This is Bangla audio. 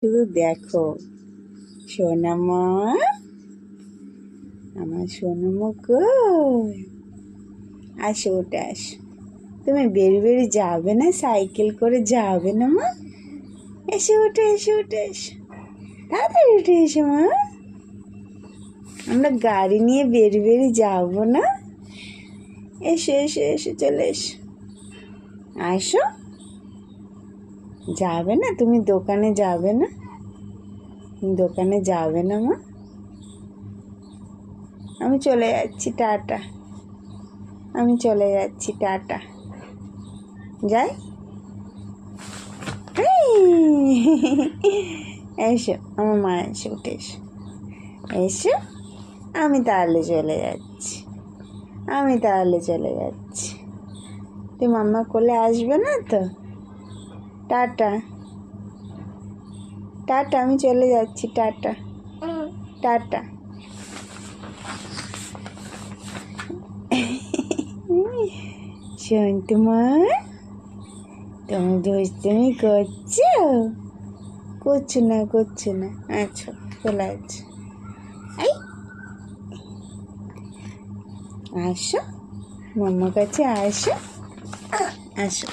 শুধু দেখো সোনামা, আমার সোনামা কই? আসো, ওটা আসো। তুমি বেরি বেরি যাবে না? সাইকেল করে যাবে না মা? এসে ওঠে, এসে ওঠে, এসো তাড়াতাড়ি উঠে এসো মা। আমরা গাড়ি নিয়ে বেরি বেরি যাবো না? এসো এসো এসো, চলে এসো, আসো। যাবে না? তুমি দোকানে যাবে না? দোকানে যাবে না মা? আমি চলে যাচ্ছি, টাটা। আমি চলে যাচ্ছি, টাটা। যাই। এসো আমার মা, এসে উঠে এসো, এসো। আমি তাহলে চলে যাচ্ছি, আমি তাহলে চলে যাচ্ছি। তুই মাম্মা কোলে আসবে না তো? টাটা, টাটা, আমি চলে যাচ্ছি, টাটা, টাটা। শান্তমা, তুমি দুষ্টুমি করছো? করছো না, করছো না। আচ্ছা, চলে যাচ্ছে। এই আসো, মাম্মার কাছে আসো, আসো।